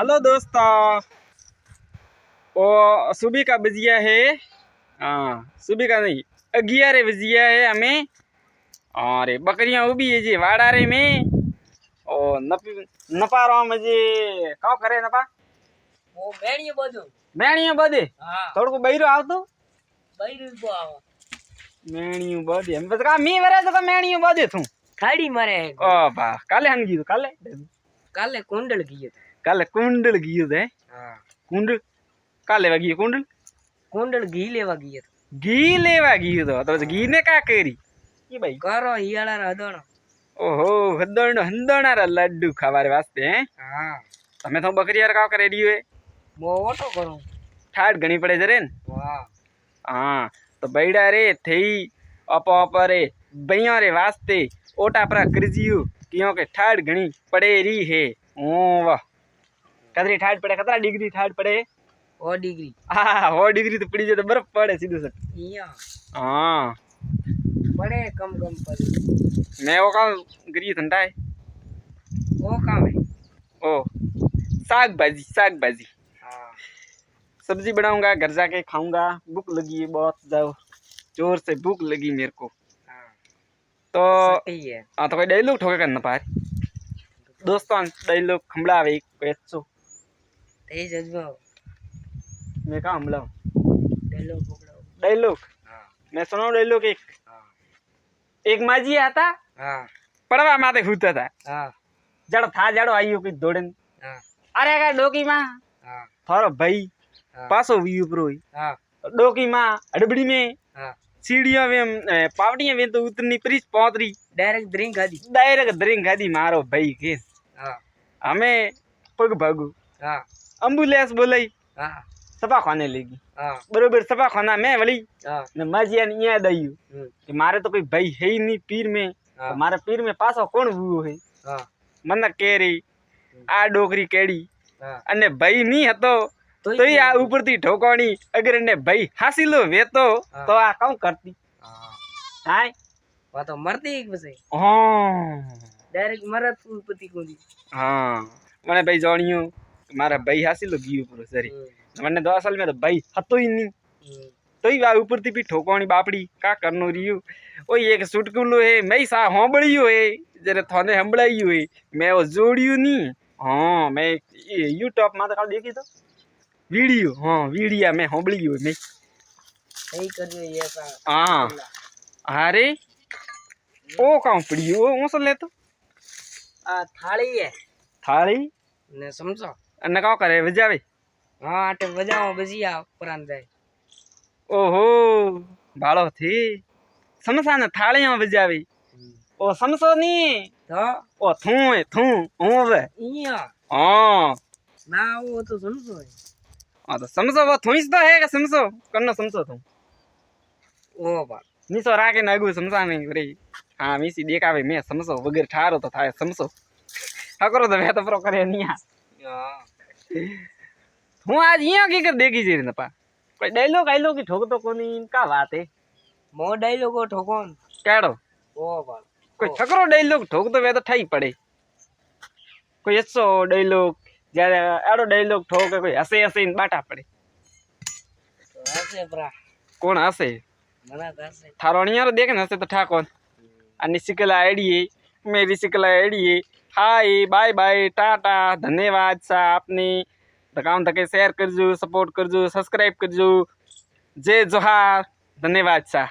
Hello दोस्तों, वो सुबह का बजिया है। हाँ, सुबह का नहीं, 11 बजिया है हमें। और बकरियां उभी है जी वाड़ारे में। और नपारा में जी क्या करे नपा वो मेणियो બધું मेणियों बदे। હા थोड़ा को बहिरो आव तो બૈરું કો આવો मेणियों बदे हम बस का मी वरे तो मेणियों बदे थू ખાડી મારે ओ बा काले हन गई काले કાલે કુંડળ ગયો काले कुंडल गई है હા कुंडल काले वगी कुंडल કુંડળ ઘી લેવા ગયો घी लेवा गई तो घी ने का करी ये भाई કરો હિયાળા હદણો ओहो हंदोणारा लड्डू खावारे वास्ते हैं। હા તમે તો બકરી યાર કાવ કરે ડીવે મો ઓટો કરું ઠાડ ઘણી પડે જરે ને। વાહ हाँ तो बैडा रे थई अपो अपरे भैया रे वास्ते ओटा पर करजियो क्योंकि ठाड घणी पड़े री है। ओ वाह कतरी ठाड पड़े कतरा डिग्री ठाड पड़े ઓ ડિગ્રી हाँ 100 डिग्री तो पड़ी जाए तो बर्फ पड़े सीधो से। અહીંયા हाँ પડે કમ કમ પર मैं वो काम करी ठंडा है ઓ કામ હે ओ साग भाजी હા सब्जी बनाऊंगा घर जाके खाऊंगा। भूख लगी है बहुत जाओ जोर से भूख लगी मेरे को। હા तो સટી હે हाँ तो कोई डायलॉग ठोके करना पार दोस्तों डायलॉग खमलावे कोई अच्छो તે જજવા मैं कहा हमला ડેલો પકડો डायलॉग હા मैं सुनाऊं डायलॉग હા एक माझी आता હા पड़वा माते होता था હા जड़ था जड़ो आइयो कोई दौड़न હા अरे अगर डोकी माँ હા थारो भाई હા पासो व्यू प्रो હા डोकी माँ हड़बड़ी में હા सीढ़ियों में पावड़ियां में तो उतनी प्रीच पहुंच ડાયરેક્ટ ડ્રિંક ખાધી डायरेक्ट ड्रिंक खादी मारो भाई के હા हमें पग भागू હા एम्बुलेंस बोलाई હા सफा खाने लगी હા बरोबर सफा खाना में वली હા ने माजिया ने याद आई कि मारे तो कोई भाई है ही नहीं पीर में हाँ। तो मारे पीर में पासो कौन हुओ है હા मन केरी आ डोकरी केड़ी હા अने भाई नहीं हतो तो ही आ ऊपर थी ठोकवानी अगर ने भाई हासिलो वेतो हाँ। तो आ कौन करती હા हाय વા તો મરતી એક પછી हां ડાયરેક્ટ મરત પતિ કોની हां मने भाई जानियो मारा भाई हासिलो गयो पूरो सरी मने तो असल में तो भाई हतो ही नहीं तो ही आ ऊपर थी भी ठोकवानी बापड़ी का करनो रियो ओ एक सुटकुलो है मैं सा होंबड़ियो है जरे थाने हंबड़ाइयो है मैं वो जोड़ियो नहीं। हां मैं यूट्यूब में तो देखी तो वीडियो हाँ वीडियो में होंबड़ियो मैं સહી કરજો એ કા हाँ अरे ओ कहाँ पड़ियो ओ सब ले तो આ થાળી હે थाली ને સમજો अन्ना का करे बजावे હા આટે બજાવો બજીયા ઉપરાંત જાય ओहो बालो थी समसा ने थाली में बजावे ओ समसो नहीं તો ओ थू है थू ओ वे અહીંયા हाँ ના આવો તો સમજો हाँ तो समसो वो थूइस तो है का समसो करनो समसो थू ઓ બા निसो राके नागु समसा नहीं रे हाँ मिसी देखावे मैं समसो वगैरह ठारो तो थाय समसो हाँ करो तो वे तो प्रो करे नहीं હા हूँ आज यहाँ की कर देखी जी नपा कोई डायलॉग की ठोक तो कोनी का बात है મો ડાયલોગો ઠોકોન कैडो ઓ બા कोई छकरो डायलॉग ठोक तो वे तो ठाई पड़े कोई अच्छो डायलॉग जયારે આડો डायलॉग ठोके कोई हसे हसे बाटा पड़े હશે પ્રા कौन हसे મને તો હશે थारो अणियारो देखे न हसे तो ठा कौन अन्य सिकला आईडी है मेरी सिकला आईडी है हाय बाय बाय टाटा धन्यवाद सा आपने काम तक शेयर करजो सपोर्ट करजो सब्सक्राइब करजो जय जोहार धन्यवाद सा।